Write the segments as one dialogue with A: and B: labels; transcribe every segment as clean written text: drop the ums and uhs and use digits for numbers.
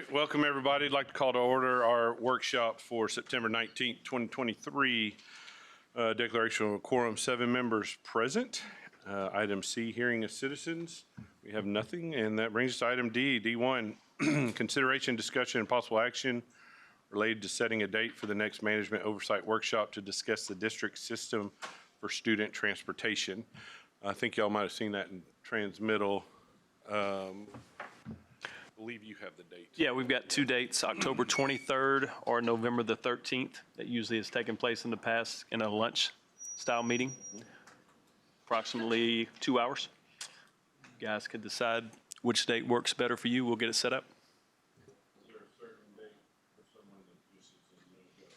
A: right, welcome everybody. I'd like to call to order our workshop for September 19th, 2023. Declaration of a quorum, 7 members present. Item C, hearing of citizens. We have nothing, and that brings us to item D, D1, consideration, discussion, and possible action related to setting a date for the next management oversight workshop to discuss the district system for student transportation. I think y'all might have seen that in transmittal. I believe you have the date.
B: Yeah, we've got 2 dates, October 23rd or November the 13th. That usually has taken place in the past in a lunch style meeting, approximately 2 hours. You guys can decide which date works better for you. We'll get it set up.
A: Is there a certain date for someone that just says no go?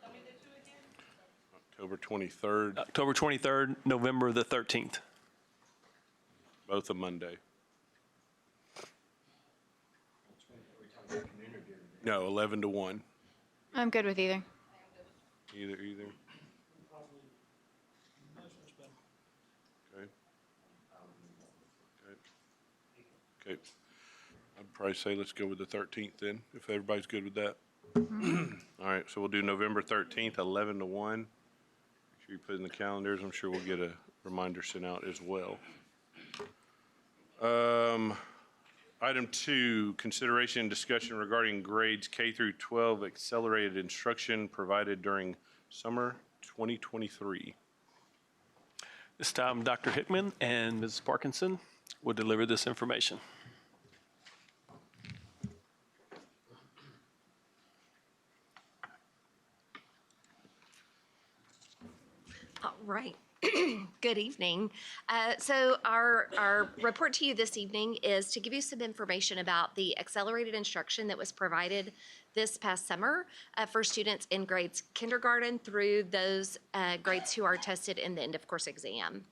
A: Tell me the 2 again. October 23rd.
B: October 23rd, November the 13th.
A: Both a Monday. No, 11 to 1.
C: I'm good with either.
A: Either. Okay. I'd probably say let's go with the 13th then, if everybody's good with that. All right, so we'll do November 13th, 11 to 1. Make sure you put it in the calendars. I'm sure we'll get a reminder sent out as well. Item 2, consideration and discussion regarding grades K through 12 accelerated instruction provided during summer 2023.
B: This time, Dr. Hickman and Mrs. Parkinson will deliver this information.
D: All right. Good evening. So our report to you this evening is to give you some information about the accelerated instruction that was provided this past summer for students in grades kindergarten through those grades who are tested in the end of course exam.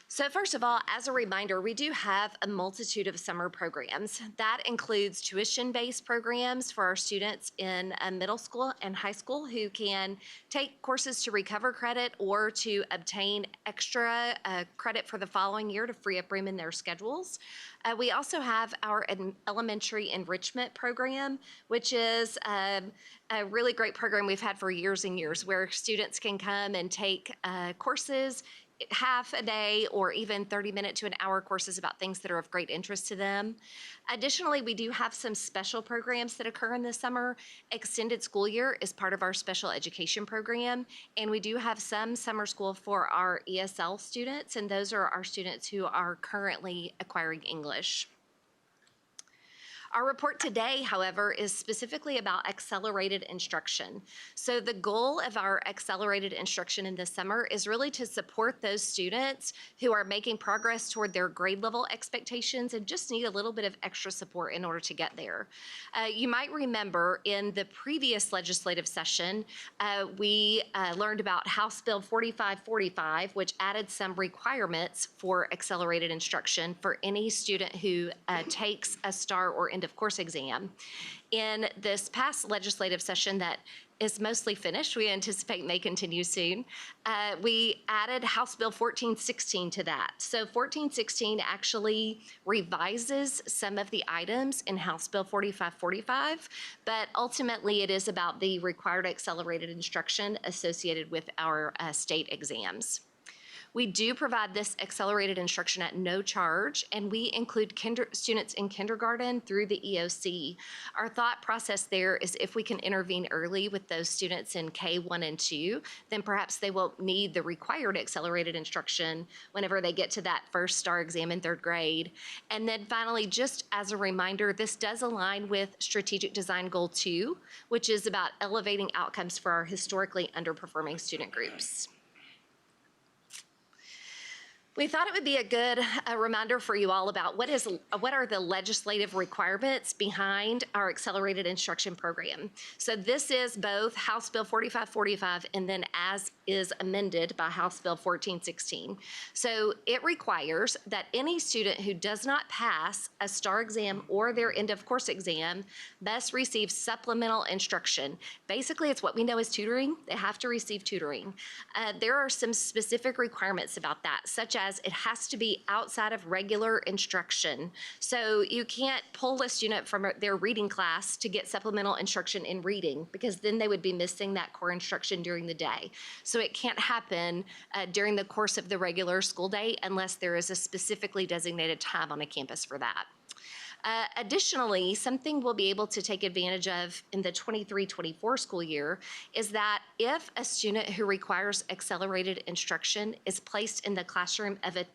D: So first of all, as a reminder, we do have a multitude of summer programs. That includes tuition-based programs for our students in middle school and high school who can take courses to recover credit or to obtain extra credit for the following year to free up room in their schedules. We also have our elementary enrichment program, which is a really great program we've had for years and years, where students can come and take courses, half a day or even 30-minute to an hour courses about things that are of great interest to them. Additionally, we do have some special programs that occur in the summer. Extended school year is part of our special education program, and we do have some summer school for our ESL students, and those are our students who are currently acquiring English. Our report today, however, is specifically about accelerated instruction. So the goal of our accelerated instruction in the summer is really to support those students who are making progress toward their grade level expectations and just need a little bit of extra support in order to get there. You might remember in the previous legislative session, we learned about House Bill 4545, which added some requirements for accelerated instruction for any student who takes a STAR or end of course exam. In this past legislative session that is mostly finished, we anticipate may continue soon, we added House Bill 1416 to that. So 1416 actually revises some of the items in House Bill 4545, but ultimately it is about the required accelerated instruction associated with our state exams. We do provide this accelerated instruction at no charge, and we include students in kindergarten through the EOC. Our thought process there is if we can intervene early with those students in K1 and 2, then perhaps they won't need the required accelerated instruction whenever they get to that first STAR exam in 3rd grade. And then finally, just as a reminder, this does align with Strategic Design Goal 2, which is about elevating outcomes for our historically underperforming student groups. We thought it would be a good reminder for you all about what are the legislative requirements behind our accelerated instruction program. So this is both House Bill 4545 and then as is amended by House Bill 1416. So it requires that any student who does not pass a STAR exam or their end of course exam must receive supplemental instruction. Basically, it's what we know as tutoring. They have to receive tutoring. There are some specific requirements about that, such as it has to be outside of regular instruction. So you can't pull a student from their reading class to get supplemental instruction in reading, because then they would be missing that core instruction during the day. So it can't happen during the course of the regular school day unless there is a specifically designated time on a campus for that. Additionally, something we'll be able to take advantage of in the 23-24 school year is that if a student who requires accelerated instruction is placed in the classroom of a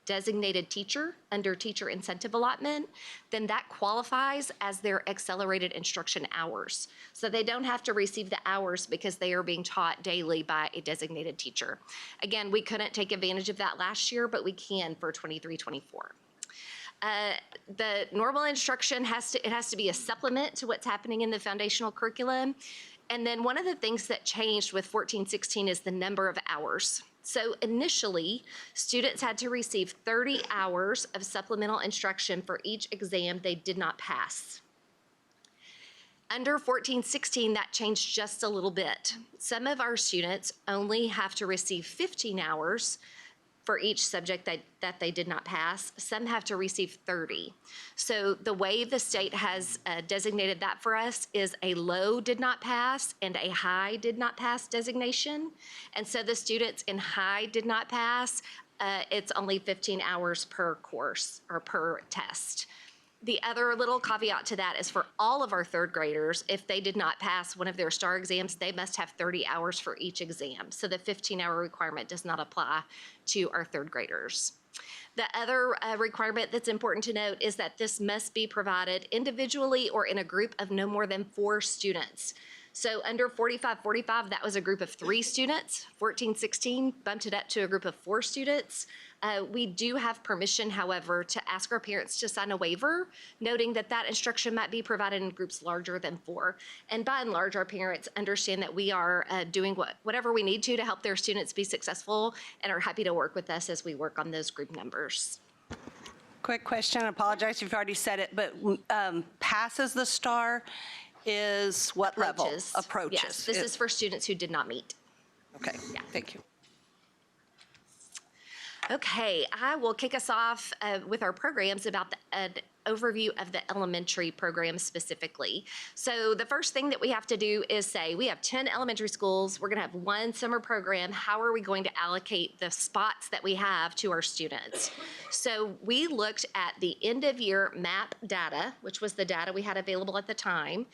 D: designated teacher under teacher incentive allotment, then that qualifies as their accelerated instruction hours. So they don't have to receive the hours because they are being taught daily by a designated teacher. Again, we couldn't take advantage of that last year, but we can for 23-24. The normal instruction has to be a supplement to what's happening in the foundational curriculum. And then one of the things that changed with 14-16 is the number of hours. So initially, students had to receive 30 hours of supplemental instruction for each exam they did not pass. Under 14-16, that changed just a little bit. Some of our students only have to receive 15 hours for each subject that they did not pass. Some have to receive 30. So the way the state has designated that for us is a low did not pass and a high did not pass designation. And so the students in high did not pass, it's only 15 hours per course or per test. The other little caveat to that is for all of our third graders, if they did not pass one of their STAR exams, they must have 30 hours for each exam. So the 15-hour requirement does not apply to our third graders. The other requirement that's important to note is that this must be provided individually or in a group of no more than 4 students. So under 45-45, that was a group of 3 students. 14-16 bumped it up to a group of 4 students. We do have permission, however, to ask our parents to sign a waiver, noting that that instruction might be provided in groups larger than 4. And by and large, our parents understand that we are doing whatever we need to help their students be successful and are happy to work with us as we work on those group numbers.
E: Quick question, I apologize if you've already said it, but passes the STAR is what level? Approaches.
D: Yes, this is for students who did not meet.
E: Okay,
D: Yeah.
E: thank you.
D: Okay, I will kick us off with our programs about an overview of the elementary program specifically. So the first thing that we have to do is say we have 10 elementary schools. We're going to have 1 summer program. How are we going to allocate the spots that we have to our students? So we looked at the end of year MAP data, which was the data we had available at the time,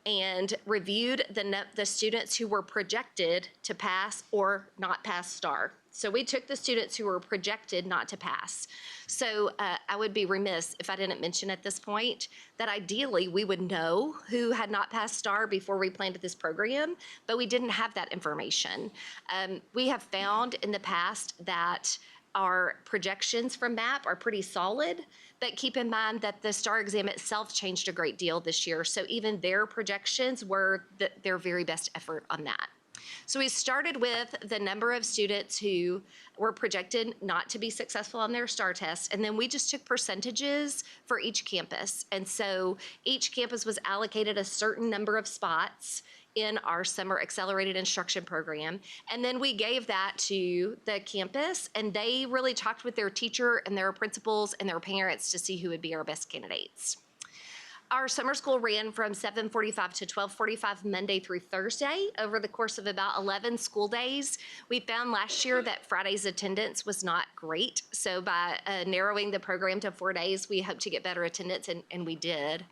D: and reviewed the students who were projected to pass or not pass STAR. So we took the students who were projected not to pass. So I would be remiss if I didn't mention at this point that ideally we would know who had not passed STAR before we planned this program, but we didn't have that information. We have found in the past that our projections from MAP are pretty solid, but keep in mind that the STAR exam itself changed a great deal this year. So even their projections were their very best effort on that. So we started with the number of students who were projected not to be successful on their STAR test, and then we just took percentages for each campus. And so each campus was allocated a certain number of spots in our summer accelerated instruction program. And then we gave that to the campus, and they really talked with their teacher and their principals and their parents to see who would be our best candidates. Our summer school ran from 7:45 to 12:45 Monday through Thursday over the course of about 11 school days. We found last year that Friday's attendance was not great. So by narrowing the program to 4 days, we hope to get better attendance, and we did.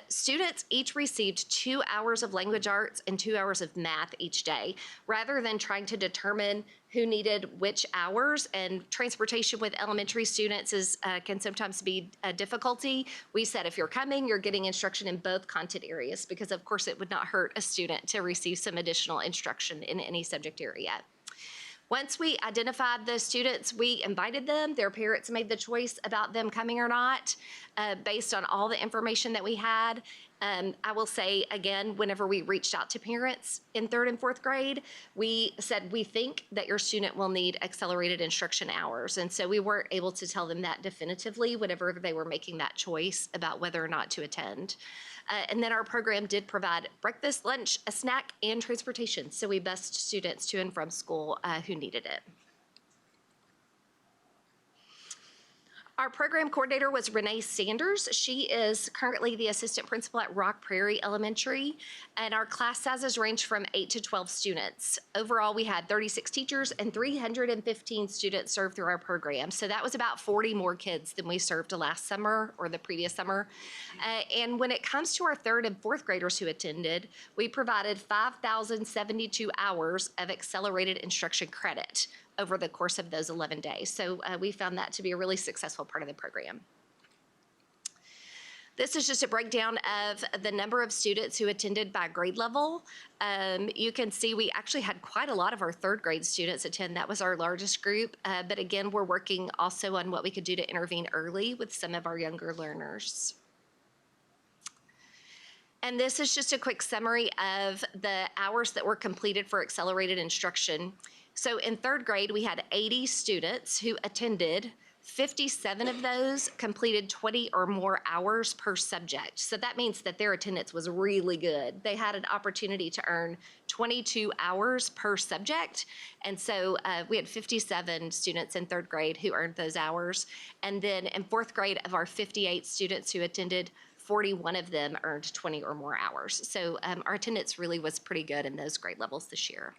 D: Students each received 2 hours of language arts and 2 hours of math each day, rather than trying to determine who needed which hours. And transportation with elementary students can sometimes be a difficulty. We said if you're coming, you're getting instruction in both content areas, because of course it would not hurt a student to receive some additional instruction in any subject area. Once we identified the students, we invited them. Their parents made the choice about them coming or not based on all the information that we had. I will say again, whenever we reached out to parents in 3rd and 4th grade, we said, we think that your student will need accelerated instruction hours. And so we weren't able to tell them that definitively whenever they were making that choice about whether or not to attend. And then our program did provide breakfast, lunch, a snack, and transportation. So we bused students to and from school who needed it. Our program coordinator was Renee Sanders. She is currently the assistant principal at Rock Prairie Elementary, and our class sizes range from 8 to 12 students. Overall, we had 36 teachers and 315 students served through our program. So that was about 40 more kids than we served last summer or the previous summer. And when it comes to our third and fourth graders who attended, we provided 5,072 hours of accelerated instruction credit over the course of those 11 days. So we found that to be a really successful part of the program. This is just a breakdown of the number of students who attended by grade level. You can see we actually had quite a lot of our third grade students attend. That was our largest group. But again, we're working also on what we could do to intervene early with some of our younger learners. And this is just a quick summary of the hours that were completed for accelerated instruction. So in third grade, we had 80 students who attended. 57 of those completed 20 or more hours per subject. So that means that their attendance was really good. They had an opportunity to earn 22 hours per subject. And so we had 57 students in third grade who earned those hours. And then in fourth grade, of our 58 students who attended, 41 of them earned 20 or more hours. So our attendance really was pretty good in those grade levels this year.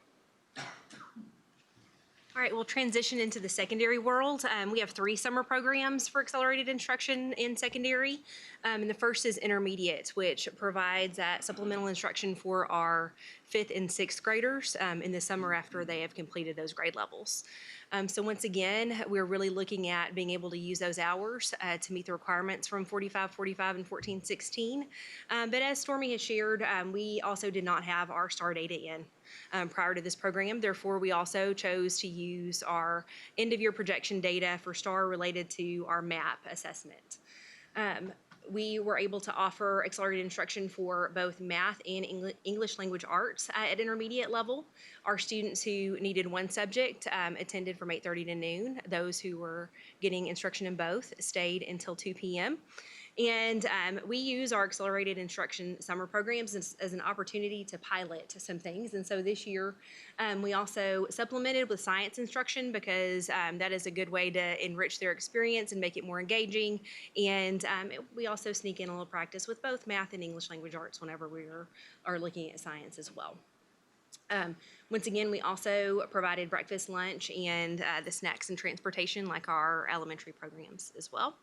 F: All right, we'll transition into the secondary world. We have 3 summer programs for accelerated instruction in secondary. And the first is intermediate, which provides supplemental instruction for our 5th and 6th graders in the summer after they have completed those grade levels. So once again, we're really looking at being able to use those hours to meet the requirements from 45-45 and 14-16. But as Stormy has shared, we also did not have our STAR data in prior to this program. Therefore, we also chose to use our end-of-year projection data for STAR related to our MAP assessment. We were able to offer accelerated instruction for both math and English language arts at intermediate level. Our students who needed one subject attended from 8:30 to noon. Those who were getting instruction in both stayed until 2 p.m. And we use our accelerated instruction summer programs as an opportunity to pilot some things. And so this year, we also supplemented with science instruction because that is a good way to enrich their experience and make it more engaging. And we also sneak in a little practice with both math and English language arts whenever we are looking at science as well. Once again, we also provided breakfast, lunch, and the snacks and transportation like our elementary programs as well.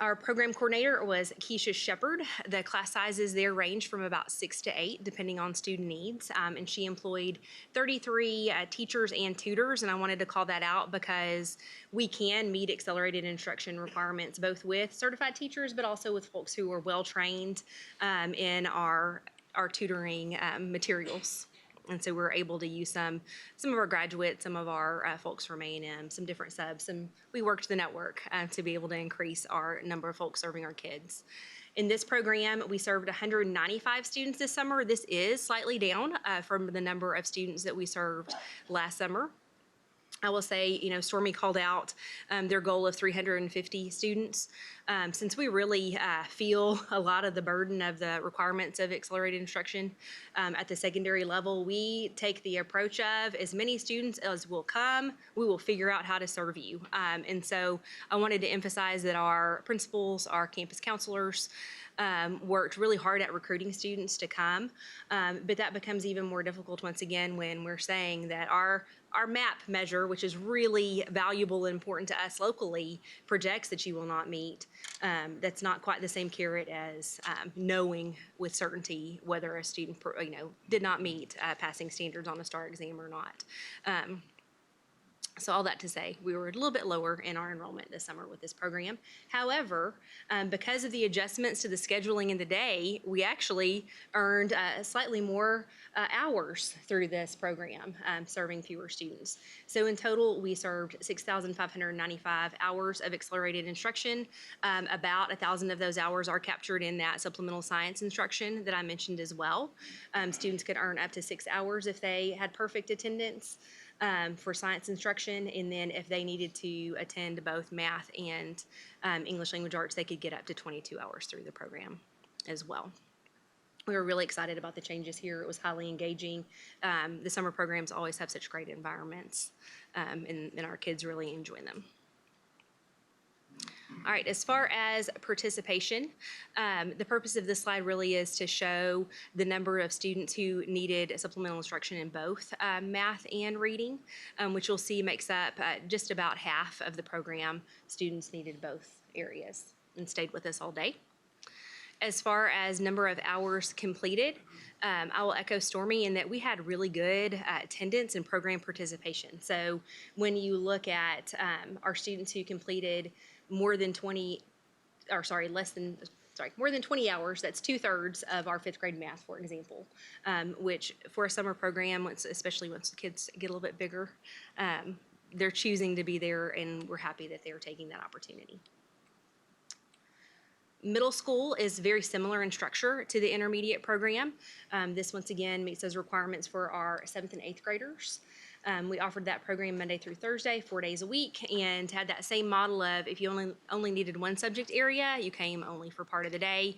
F: Our program coordinator was Keisha Shepard. The class sizes there range from about 6 to 8, depending on student needs. And she employed 33 teachers and tutors. And I wanted to call that out because we can meet accelerated instruction requirements, both with certified teachers, but also with folks who are well-trained in our tutoring materials. And so we're able to use some of our graduates, some of our folks from A&M, some different subs, and we worked the network to be able to increase our number of folks serving our kids. In this program, we served 195 students this summer. This is slightly down from the number of students that we served last summer. I will say, Stormy called out their goal of 350 students. Since we really feel a lot of the burden of the requirements of accelerated instruction at the secondary level, we take the approach of as many students as will come, we will figure out how to serve you. And so I wanted to emphasize that our principals, our campus counselors, worked really hard at recruiting students to come. But that becomes even more difficult once again when we're saying that our MAP measure, which is really valuable and important to us locally, projects that you will not meet. That's not quite the same carrot as knowing with certainty whether a student did not meet passing standards on a STAR exam or not. So all that to say, we were a little bit lower in our enrollment this summer with this program. However, because of the adjustments to the scheduling in the day, we actually earned slightly more hours through this program, serving fewer students. So in total, we served 6,595 hours of accelerated instruction. About 1,000 of those hours are captured in that supplemental science instruction that I mentioned as well. Students could earn up to 6 hours if they had perfect attendance. For science instruction, and then if they needed to attend both math and English language arts, they could get up to 22 hours through the program as well. We were really excited about the changes here. It was highly engaging. The summer programs always have such great environments, and our kids really enjoy them. All right, as far as participation, the purpose of this slide really is to show the number of students who needed supplemental instruction in both math and reading, which you'll see makes up just about half of the program students needed both areas and stayed with us all day. As far as number of hours completed, I will echo Stormy in that we had really good attendance and program participation. So when you look at our students who completed more than 20 hours, that's 2/3 of our 5th grade math, for example, which for a summer program, especially once the kids get a little bit bigger, they're choosing to be there, and we're happy that they're taking that opportunity. Middle school is very similar in structure to the intermediate program. This, once again, meets those requirements for our 7th and 8th graders. We offered that program Monday through Thursday, 4 days a week, and had that same model of if you only needed one subject area, you came only for part of the day.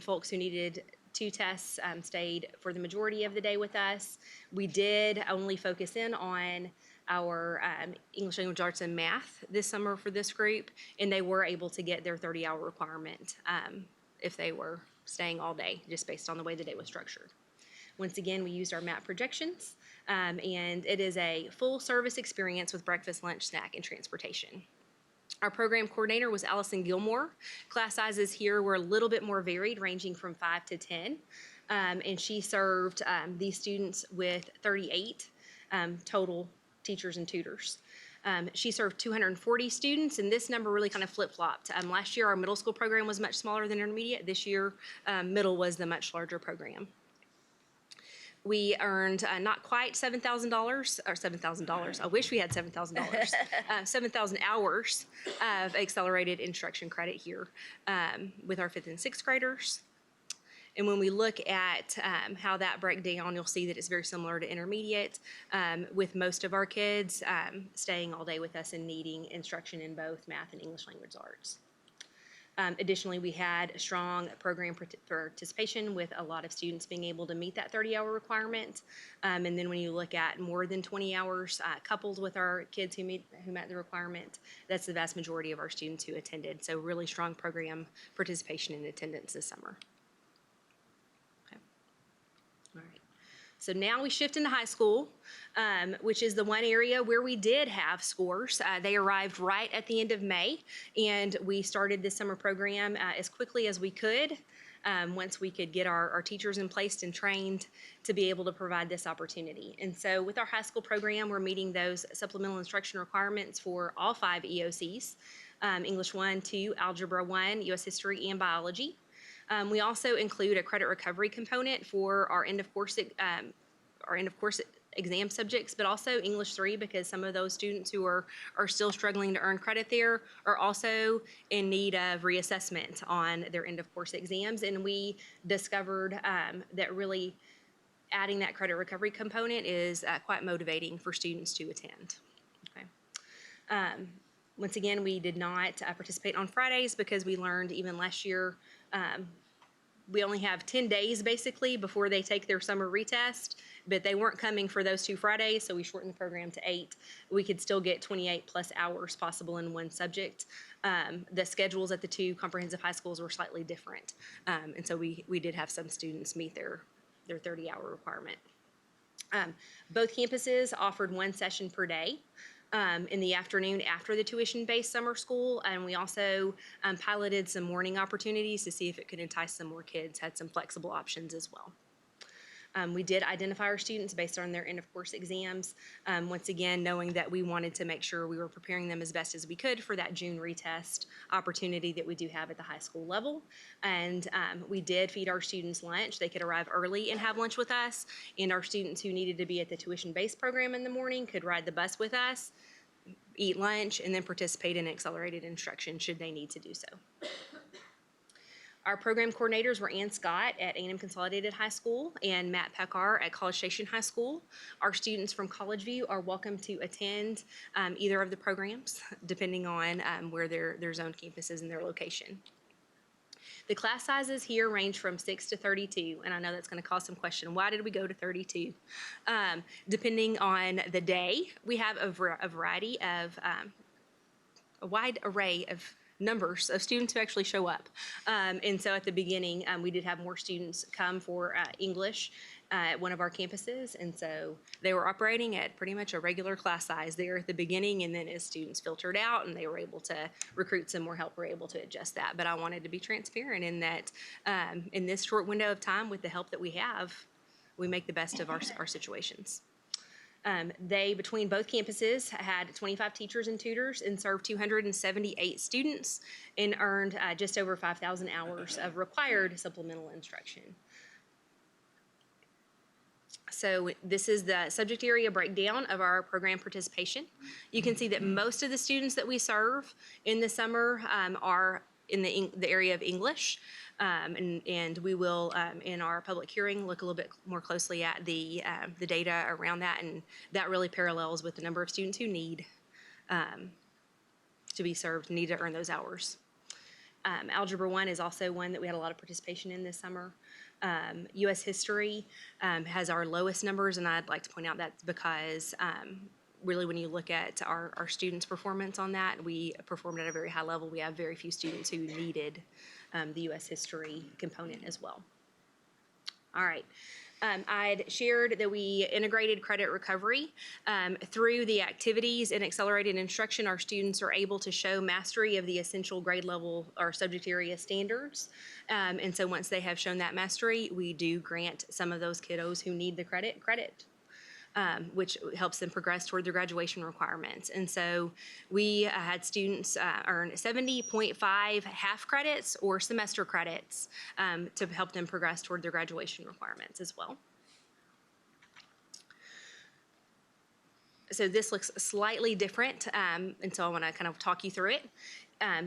F: Folks who needed 2 tests stayed for the majority of the day with us. We did only focus in on our English language arts and math this summer for this group, and they were able to get their 30-hour requirement if they were staying all day, just based on the way the day was structured. Once again, we used our map projections, and it is a full service experience with breakfast, lunch, snack, and transportation. Our program coordinator was Allison Gilmore. Class sizes here were a little bit more varied, ranging from 5 to 10, and she served these students with 38 total teachers and tutors. She served 240 students, and this number really kind of flip-flopped. Last year, our middle school program was much smaller than intermediate. This year, middle was the much larger program. We earned not quite $7,000, or $7,000. I wish we had $7,000. 7,000 hours of accelerated instruction credit here with our 5th and 6th graders. And when we look at how that breaks down, you'll see that it's very similar to intermediate, with most of our kids staying all day with us and needing instruction in both math and English language arts. Additionally, we had a strong program participation with a lot of students being able to meet that 30-hour requirement. And then when you look at more than 20 hours coupled with our kids who met the requirement, that's the vast majority of our students who attended. So really strong program participation and attendance this summer. Okay. All right. So now we shift into high school, which is the one area where we did have scores. They arrived right at the end of May, and we started this summer program as quickly as we could once we could get our teachers in place and trained to be able to provide this opportunity. And so with our high school program, we're meeting those supplemental instruction requirements for all 5 EOCs, English 1, 2, Algebra 1, U.S. History, and Biology. We also include a credit recovery component for our end of course exam subjects, but also English 3, because some of those students who are still struggling to earn credit there are also in need of reassessment on their end of course exams. And we discovered that really adding that credit recovery component is quite motivating for students to attend. Okay. Once again, we did not participate on Fridays because we learned even last year we only have 10 days basically before they take their summer retest, but they weren't coming for those 2 Fridays, so we shortened the program to 8. We could still get 28 plus hours possible in one subject. The schedules at the 2 comprehensive high schools were slightly different, and so we did have some students meet their 30-hour requirement. Both campuses offered 1 session per day in the afternoon after the tuition-based summer school, and we also piloted some morning opportunities to see if it could entice some more kids, had some flexible options as well. We did identify our students based on their end-of-course exams, once again, knowing that we wanted to make sure we were preparing them as best as we could for that June retest opportunity that we do have at the high school level. And we did feed our students lunch. They could arrive early and have lunch with us, and our students who needed to be at the tuition-based program in the morning could ride the bus with us, eat lunch, and then participate in accelerated instruction should they need to do so. Our program coordinators were Ann Scott at A&M Consolidated High School and Matt Pekar at College Station High School. Our students from College View are welcome to attend either of the programs, depending on where their zone campus is and their location. The class sizes here range from 6 to 32, and I know that's going to cause some question. Why did we go to 32? Depending on the day, we have a variety of, a wide array of numbers of students who actually show up. And so at the beginning, we did have more students come for English at one of our campuses. And so they were operating at pretty much a regular class size there at the beginning. And then as students filtered out and they were able to recruit some more help, we're able to adjust that. But I wanted to be transparent in that in this short window of time with the help that we have, we make the best of our situations. They, between both campuses, had 25 teachers and tutors and served 278 students and earned just over 5,000 hours of required supplemental instruction. So this is the subject area breakdown of our program participation. You can see that most of the students that we serve in the summer are in the area of English. And we will, in our public hearing, look a little bit more closely at the data around that, and that really parallels with the number of students who need to be served, need to earn those hours. Algebra 1 is also one that we had a lot of participation in this summer. U.S. History has our lowest numbers, and I'd like to point out that's because really when you look at our students' performance on that, we performed at a very high level. We have very few students who needed the U.S. History component as well. All right. I'd shared that we integrated credit recovery. Through the activities and accelerated instruction, our students are able to show mastery of the essential grade level or subject area standards. And so once they have shown that mastery, we do grant some of those kiddos who need the credit, which helps them progress toward their graduation requirements. And so we had students earn 70.5 half credits or semester credits to help them progress toward their graduation requirements as well. So this looks slightly different, and so I want to kind of talk you through it.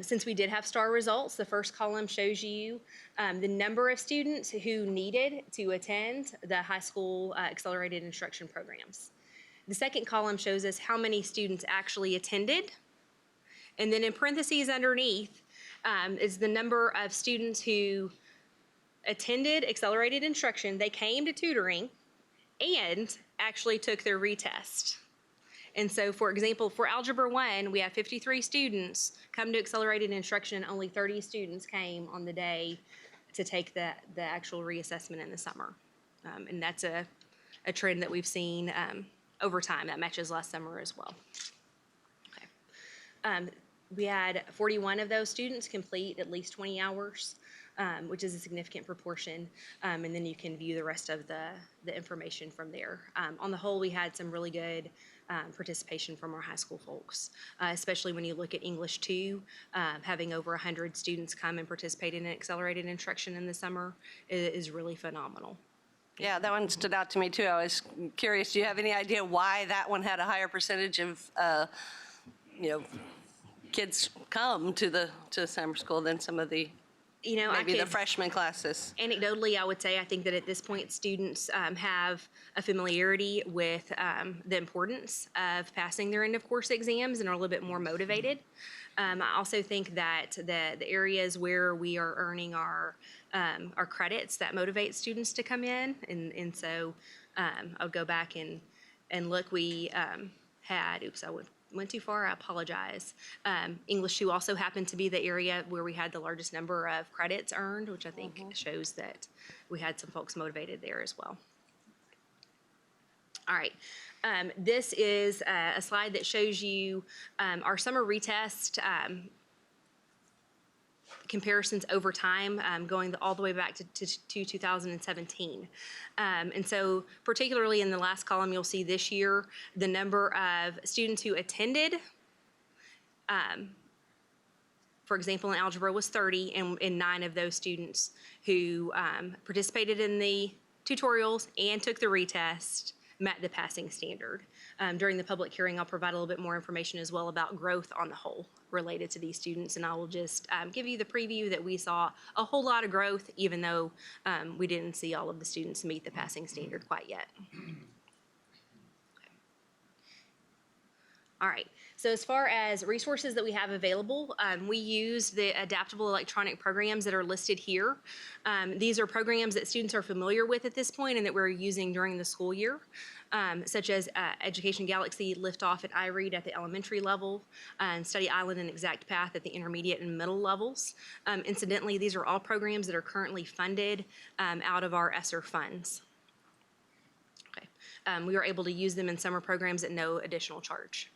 F: Since we did have STAR results, the first column shows you the number of students who needed to attend the high school accelerated instruction programs. The second column shows us how many students actually attended. And then in parentheses underneath is the number of students who attended accelerated instruction, they came to tutoring, and actually took their retest. And so, for example, for Algebra 1, we have 53 students come to accelerated instruction. Only 30 students came on the day to take the actual reassessment in the summer. And that's a trend that we've seen over time. That matches last summer as well. Okay. We had 41 of those students complete at least 20 hours, which is a significant proportion. And then you can view the rest of the information from there. On the whole, we had some really good participation from our high school folks, especially when you look at English 2, having over 100 students come and participate in accelerated instruction in the summer is really phenomenal.
E: Yeah, that one stood out to me too. I was curious, do you have any idea why that one had a higher percentage of, kids come to summer school than some of the, maybe the freshman classes?
F: Anecdotally, I would say I think that at this point, students have a familiarity with the importance of passing their end of course exams and are a little bit more motivated. I also think that the areas where we are earning our credits, that motivate students to come in. And so I'll go back and look. We had, oops, I went too far, I apologize. English 2 also happened to be the area where we had the largest number of credits earned, which I think shows that we had some folks motivated there as well. All right. This is a slide that shows you our summer retest comparisons over time, going all the way back to 2017. And so particularly in the last column, you'll see this year, the number of students who attended, for example, in algebra was 30, and 9 of those students who participated in the tutorials and took the retest met the passing standard. During the public hearing, I'll provide a little bit more information as well about growth on the whole related to these students, and I will just give you the preview that we saw a whole lot of growth, even though we didn't see all of the students meet the passing standard quite yet. All right. So as far as resources that we have available, we use the adaptable electronic programs that are listed here. These are programs that students are familiar with at this point and that we're using during the school year, such as Education Galaxy, Liftoff, and iRead at the elementary level, and Study Island and Exact Path at the intermediate and middle levels. Incidentally, these are all programs that are currently funded out of our ESSER funds. Okay. We are able to use them in summer programs at no additional charge.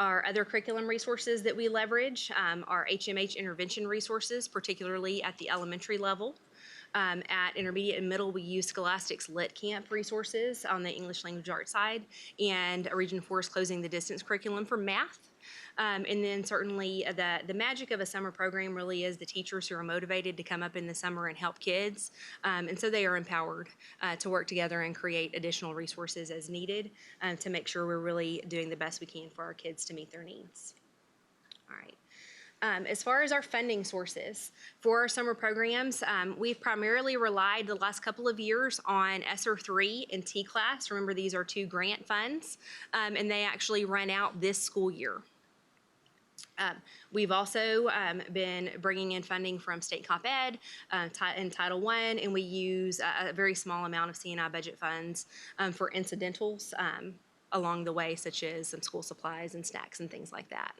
F: Our other curriculum resources that we leverage are HMH intervention resources, particularly at the elementary level. At intermediate and middle, we use Scholastic's Lit Camp resources on the English language arts side, and Region 4 is closing the distance curriculum for math. And then certainly the magic of a summer program really is the teachers who are motivated to come up in the summer and help kids. And so they are empowered to work together and create additional resources as needed to make sure we're really doing the best we can for our kids to meet their needs. All right. As far as our funding sources for our summer programs, we've primarily relied the last couple of years on ESSER 3 and T-Class. Remember, these are 2 grant funds, and they actually run out this school year. We've also been bringing in funding from State Comp Ed and Title I, and we use a very small amount of C&I budget funds for incidentals along the way, such as some school supplies and snacks and things like that.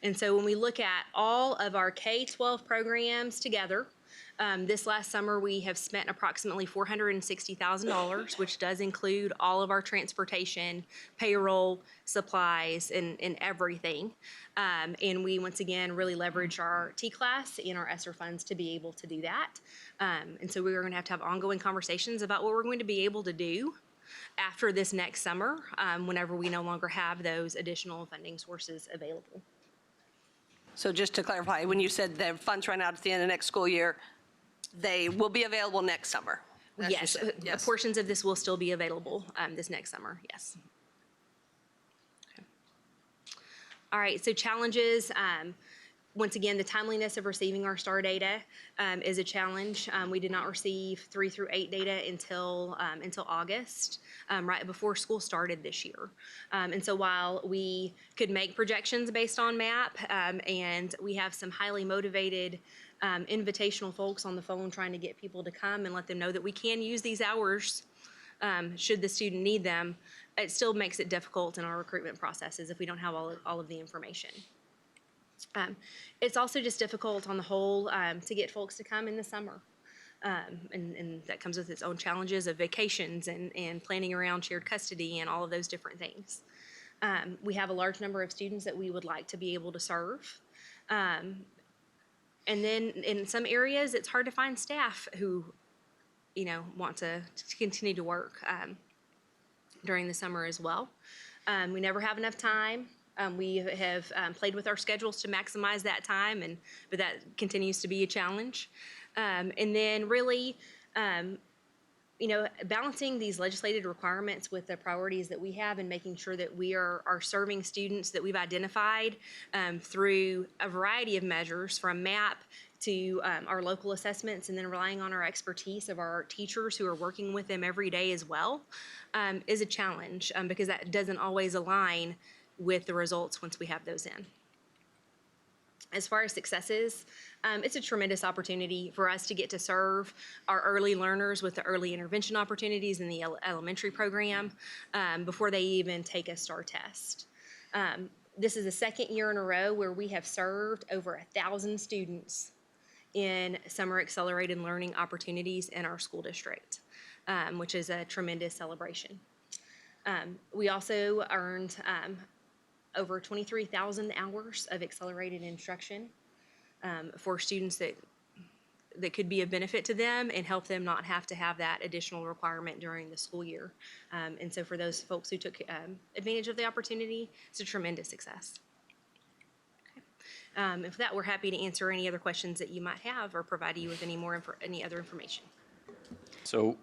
F: And so when we look at all of our K-12 programs together, this last summer we have spent approximately $460,000, which does include all of our transportation, payroll, supplies, and everything. And we once again really leverage our T-Class and our ESSER funds to be able to do that. And so we are going to have ongoing conversations about what we're going to be able to do after this next summer, whenever we no longer have those additional funding sources available.
E: So just to clarify, when you said the funds run out at the end of next school year, they will be available next summer? That's what you
F: Yes,
E: said. Yes.
F: portions of this will still be available this next summer, yes. Okay. All right, so challenges. Once again, the timeliness of receiving our STAR data is a challenge. We did not receive 3 through 8 data until August, right before school started this year. And so while we could make projections based on MAP, and we have some highly motivated invitational folks on the phone trying to get people to come and let them know that we can use these hours should the student need them, it still makes it difficult in our recruitment processes if we don't have all of the information. It's also just difficult on the whole to get folks to come in the summer. And that comes with its own challenges of vacations and planning around shared custody and all of those different things. We have a large number of students that we would like to be able to serve. And then in some areas, it's hard to find staff who, want to continue to work during the summer as well. We never have enough time. We have played with our schedules to maximize that time, but that continues to be a challenge. And then really, balancing these legislated requirements with the priorities that we have and making sure that we are serving students that we've identified through a variety of measures, from MAP to our local assessments, and then relying on our expertise of our teachers who are working with them every day as well, is a challenge because that doesn't always align with the results once we have those in. As far as successes, it's a tremendous opportunity for us to get to serve our early learners with the early intervention opportunities in the elementary program before they even take a STAR test. This is the second year in a row where we have served over 1,000 students in summer accelerated learning opportunities in our school district, which is a tremendous celebration. We also earned over 23,000 hours of accelerated instruction for students that could be of benefit to them and help them not have to have that additional requirement during the school year. And so for those folks who took advantage of the opportunity, it's a tremendous success. Okay. And for that, we're happy to answer any other questions that you might have or provide you with any other information.
G: So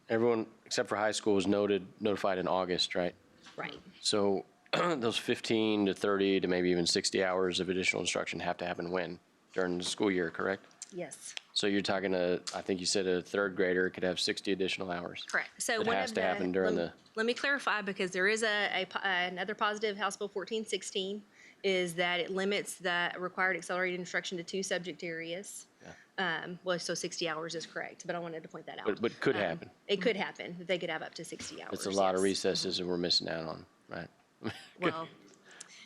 G: everyone except for high school was notified in August, right?
F: Right.
G: So those 15 to 30 to maybe even 60 hours of additional instruction have to happen when? During the school year, correct?
F: Yes.
G: So you're talking I think you said a third grader could have 60 additional hours.
F: Correct. So
G: It
F: one
G: has
F: of
G: to
F: the,
G: happen during
F: let me clarify, because there is another positive, House Bill 1416, is that it limits the required accelerated instruction to 2 subject areas. So 60 hours is correct, but I wanted to point that out.
G: But could happen.
F: It could happen, that they could have up to 60 hours.
G: It's a lot of
F: yes.
G: recesses that we're missing out on, right?
D: Well,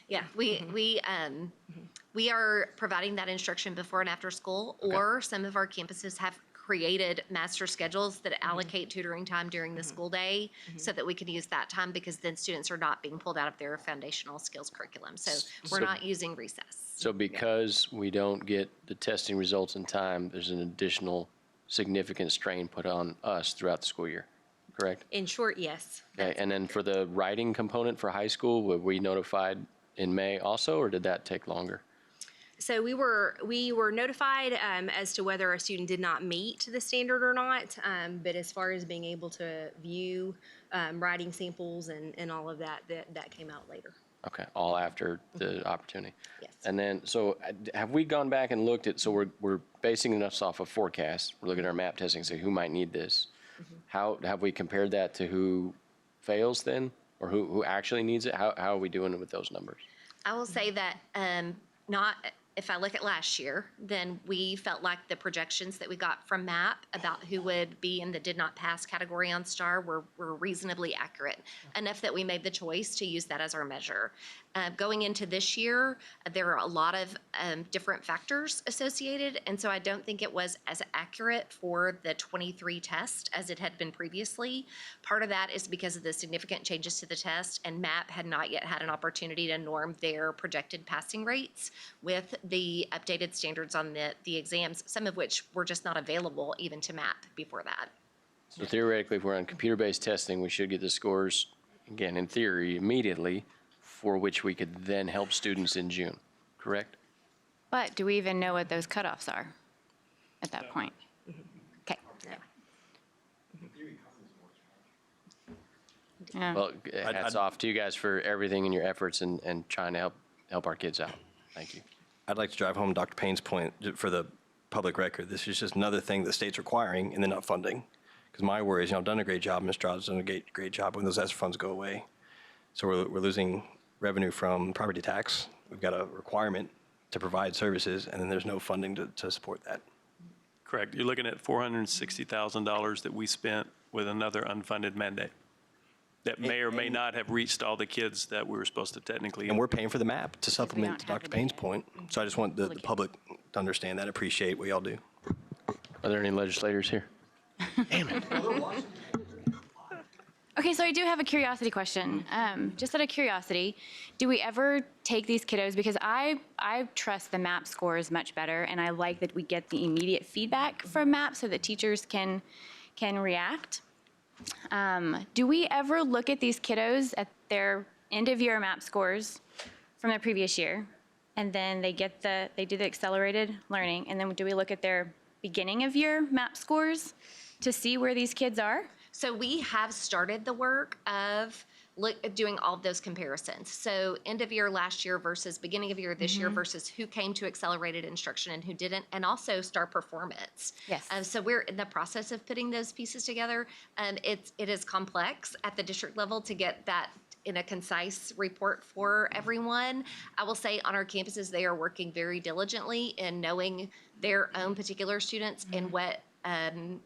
D: yeah, we are providing that instruction before and after school, or some of our campuses have created master schedules that allocate tutoring time during the school day so that we can use that time, because then students are not being pulled out of their foundational skills curriculum. So we're
G: So-
D: not using recess.
G: So because we don't get the testing results in time, there's an additional significant strain put on us throughout the school year, correct?
F: In short, yes.
G: Okay, and then for the writing component for high school, were we notified in May also, or did that take longer?
F: So we were notified as to whether a student did not meet the standard or not. But as far as being able to view writing samples and all of that, that came out later.
G: Okay, all after the opportunity.
F: Yes.
G: And then, so have we gone back and looked at, so we're basing this off of forecasts. We're looking at our map testing, and say who might need this. How have we compared that to who fails then, or who actually needs it? How are we doing with those numbers?
D: I will say that if I look at last year, then we felt like the projections that we got from MAP about who would be in the did not pass category on STAR were reasonably accurate, enough that we made the choice to use that as our measure. Going into this year, there are a lot of different factors associated, and so I don't think it was as accurate for the 23 test as it had been previously. Part of that is because of the significant changes to the test, and MAP had not yet had an opportunity to norm their projected passing rates with the updated standards on the exams, some of which were just not available even to MAP before that.
G: So theoretically, if we're on computer-based testing, we should get the scores, again, in theory, immediately, for which we could then help students in June, correct?
C: But do we even know what those cutoffs are at that point? Okay. Yeah.
G: Well, hats off to you guys for everything and your efforts and trying to help our kids out. Thank you.
H: I'd like to drive home Dr. Payne's point for the public record. This is just another thing the state's requiring and they're not funding. Because my worry is, I've done a great job, Ms. Stroud's done a great job when those ESSER funds go away. So we're losing revenue from property tax. We've got a requirement to provide services, and then there's no funding to support that.
B: Correct. You're looking at $460,000 that we spent with another unfunded mandate that may or may not have reached all the kids that we were supposed to technically.
H: And we're paying for the map to
C: don't
H: supplement to
C: have
H: Dr.
C: the
H: Payne's
C: data.
H: point. So I just want the public to understand that, appreciate what y'all do.
G: Are there any legislators here?
C: Okay, so I do have a curiosity question. Just out of curiosity, do we ever take these kiddos, because I trust the MAP scores much better, and I like that we get the immediate feedback from MAP so that teachers can react. Do we ever look at these kiddos at their end of year MAP scores from the previous year, and then they do the accelerated learning, and then do we look at their beginning of year MAP scores to see where these kids are?
D: So we have started the work of doing all of those comparisons. So end of year last year versus beginning of year this year versus who came to accelerated instruction and who didn't, and also STAR performance.
C: Yes.
D: So we're in the process of putting those pieces together. It is complex at the district level to get that in a concise report for everyone. I will say on our campuses, they are working very diligently in knowing their own particular students and what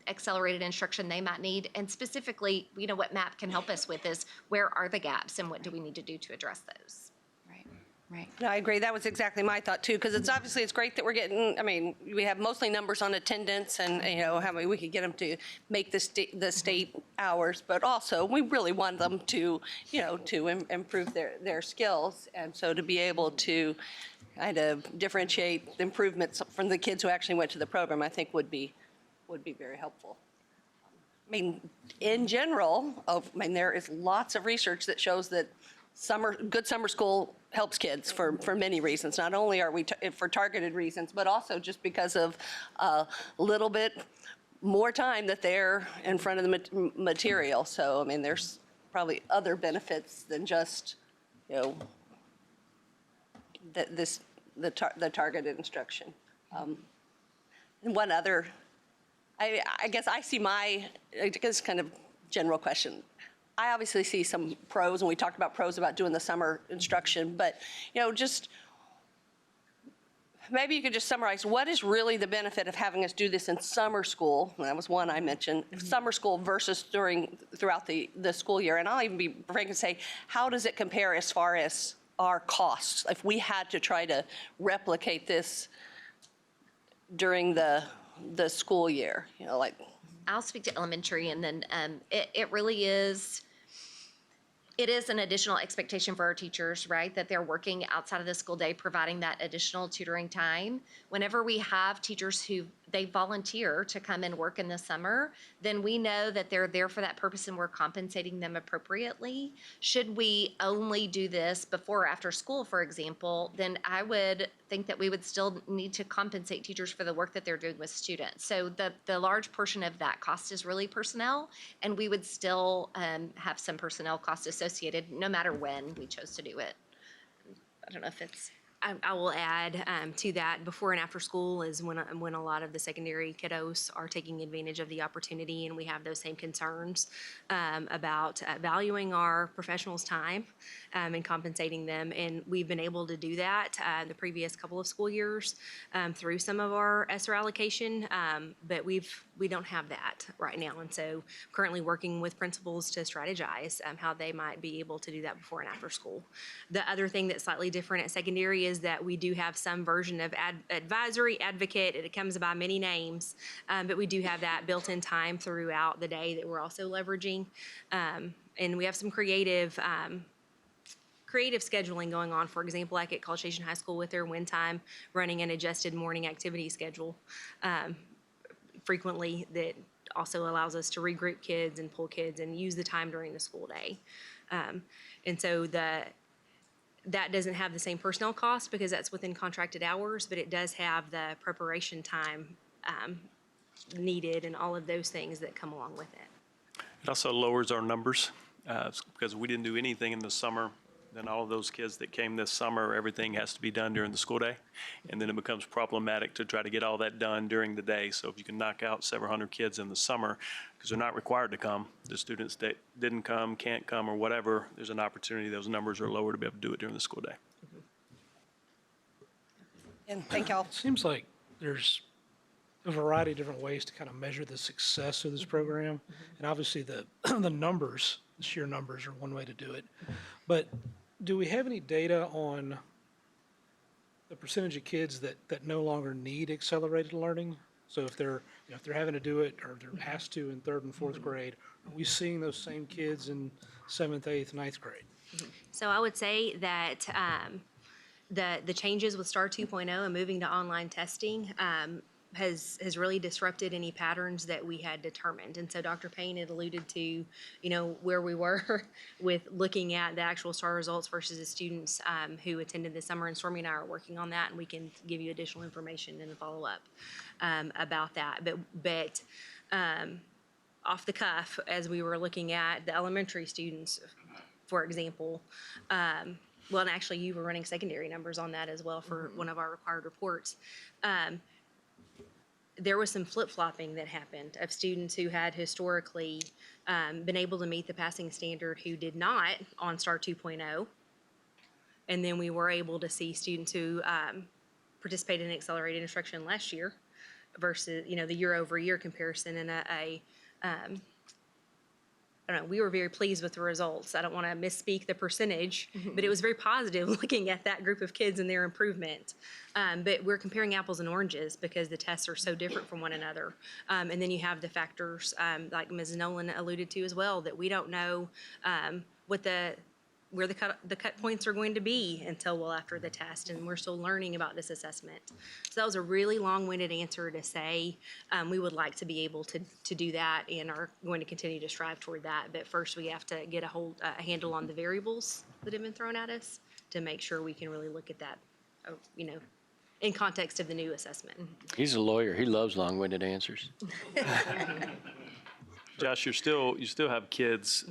D: accelerated instruction they might need. And specifically, what MAP can help us with is where are the gaps and what do we need to do to address those?
C: Right.
E: No, I agree. That was exactly my thought too, because it's great that we're getting, we have mostly numbers on attendance and, how many we could get them to make the state hours, but also we really want them to, to improve their skills. And so to be able to kind of differentiate the improvements from the kids who actually went to the program, I think would be very helpful. In general, there is lots of research that shows that good summer school helps kids for many reasons. Not only are we for targeted reasons, but also just because of a little bit more time that they're in front of the material. So, there's probably other benefits than just, the targeted instruction. One other, I guess I see I guess kind of general question. I obviously see some pros, and we talked about pros about doing the summer instruction, but, just maybe you could just summarize, what is really the benefit of having us do this in summer school? And that was one I mentioned, summer school versus throughout the school year. And I'll even be frank and say, how does it compare as far as our costs? If we had to try to replicate this during the school year,
D: I'll speak to elementary, and then it really is. It is an additional expectation for our teachers, right? That they're working outside of the school day, providing that additional tutoring time. Whenever we have teachers who they volunteer to come and work in the summer, then we know that they're there for that purpose and we're compensating them appropriately. Should we only do this before or after school, for example, then I would think that we would still need to compensate teachers for the work that they're doing with students. So the large portion of that cost is really personnel, and we would still have some personnel costs associated no matter when we chose to do it. I don't know if it's...
F: I will add to that, before and after school is when a lot of the secondary kiddos are taking advantage of the opportunity, and we have those same concerns about valuing our professionals' time and compensating them. And we've been able to do that the previous couple of school years through some of our ESSER allocation, but we don't have that right now. And so currently working with principals to strategize how they might be able to do that before and after school. The other thing that's slightly different at secondary is that we do have some version of advisory, advocate. It comes by many names, but we do have that built-in time throughout the day that we're also leveraging. And we have some creative scheduling going on. For example, like at College Station High School with their win time, running an adjusted morning activity schedule frequently that also allows us to regroup kids and pull kids and use the time during the school day. And so that doesn't have the same personnel cost because that's within contracted hours, but it does have the preparation time needed and all of those things that come along with it.
B: It also lowers our numbers because we didn't do anything in the summer. Then all of those kids that came this summer, everything has to be done during the school day. And then it becomes problematic to try to get all that done during the day. So if you can knock out several hundred kids in the summer, because they're not required to come, the students that didn't come, can't come, or whatever, there's an opportunity, those numbers are lower to be able to do it during the school day.
E: And thank y'all.
I: It seems like there's a variety of different ways to kind of measure the success of this program. And obviously the numbers, the sheer numbers are one way to do it. But do we have any data on the percentage of kids that no longer need accelerated learning? So if they're having to do it or they're asked to in third and fourth grade, are we seeing those same kids in seventh, eighth, ninth grade?
F: So I would say that the changes with STAR 2.0 and moving to online testing has really disrupted any patterns that we had determined. And so Dr. Payne had alluded to, where we were with looking at the actual STAR results versus the students who attended this summer. And Stormy and I are working on that, and we can give you additional information in the follow-up about that. But off the cuff, as we were looking at the elementary students, for example, well, and actually you were running secondary numbers on that as well for one of our required reports. There was some flip-flopping that happened of students who had historically been able to meet the passing standard who did not on STAR 2.0. And then we were able to see students who participated in accelerated instruction last year versus, the year-over-year comparison in I don't know, we were very pleased with the results. I don't want to misspeak the percentage, but it was very positive looking at that group of kids and their improvement. But we're comparing apples and oranges because the tests are so different from one another. And then you have the factors, like Ms. Nolan alluded to as well, that we don't know where the cut points are going to be until well after the test, and we're still learning about this assessment. So that was a really long-winded answer to say we would like to be able to do that and are going to continue to strive toward that. But first, we have to get a handle on the variables that have been thrown at us to make sure we can really look at that, in context of the new assessment.
G: He's a lawyer. He loves long-winded answers.
B: Josh, you still have kids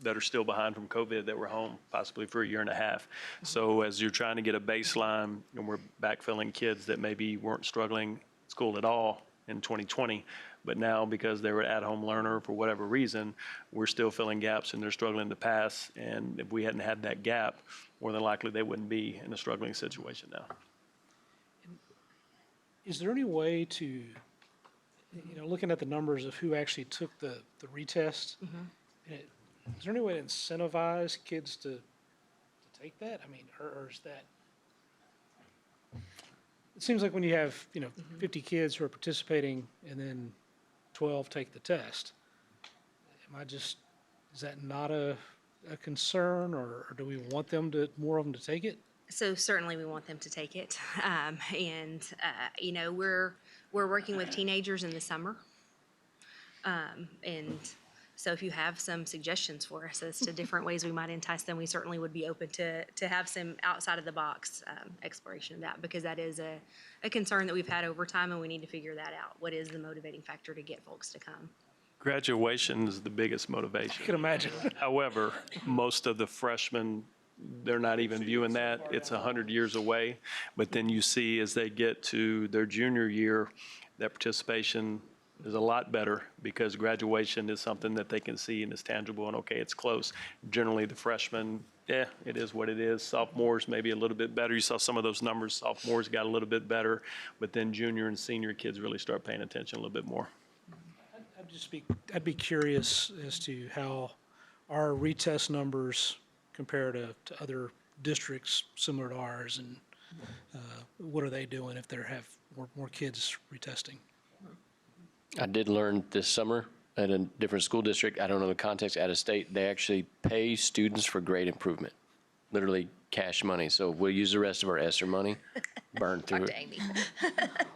B: that are still behind from COVID that were home possibly for a year and a half. So as you're trying to get a baseline and we're backfilling kids that maybe weren't struggling school at all in 2020. But now, because they were at-home learner for whatever reason, we're still filling gaps and they're struggling to pass. And if we hadn't had that gap, more than likely they wouldn't be in a struggling situation now.
I: Is there any way to, looking at the numbers of who actually took the retest, is there any way to incentivize kids to take that? I mean, or is that, it seems like when you have, 50 kids who are participating and then 12 take the test, is that not a concern, or do we want more of them to take it?
F: So certainly we want them to take it. We're working with teenagers in the summer. And so if you have some suggestions for us as to different ways we might entice them, we certainly would be open to have some outside of the box exploration of that, because that is a concern that we've had over time, and we need to figure that out. What is the motivating factor to get folks to come?
B: Graduation is the biggest motivation.
I: I can imagine.
B: However, most of the freshmen, they're not even viewing that. It's 100 years away. But then you see as they get to their junior year, that participation is a lot better, because graduation is something that they can see and is tangible and, okay, it's close. Generally, the freshmen, it is what it is. Sophomores maybe a little bit better. You saw some of those numbers. Sophomores got a little bit better. But then junior and senior kids really start paying attention a little bit more.
I: I'd be curious as to how our retest numbers compare to other districts similar to ours, and what are they doing if they have more kids retesting?
G: I did learn this summer at a different school district, I don't know the context, out of state, they actually pay students for grade improvement, literally cash money. So we'll use the rest of our ESSER money, burn through
D: Talk
G: it.
D: to Amy.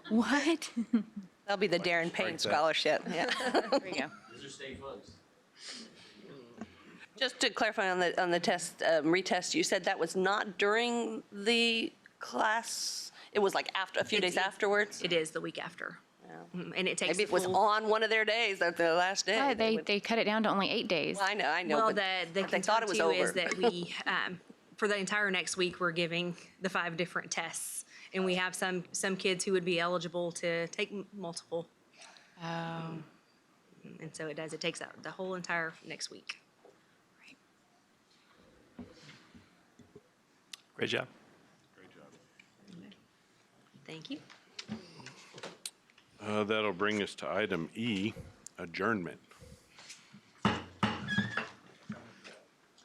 C: What?
E: That'll be the Darren Payne Scholarship, yeah.
C: There you go.
G: Those are state funds.
E: Just to clarify on the test, retest, you said that was not during the class? It was like after, a few days afterwards?
F: It is the week after. And it takes
E: Maybe it was
F: full-
E: on one of their days, the last day.
C: Yeah, they
E: would-
C: cut it down to only 8 days.
E: Well, I know.
F: Well,
E: but
F: the
E: they thought it was
F: concern too
E: over.
F: is that we, for the entire next week, we're giving the 5 different tests. And we have some kids who would be eligible to take multiple. And so it takes out the whole entire next week.
B: Great job.
F: Thank you.
A: That'll bring us to item E, adjournment.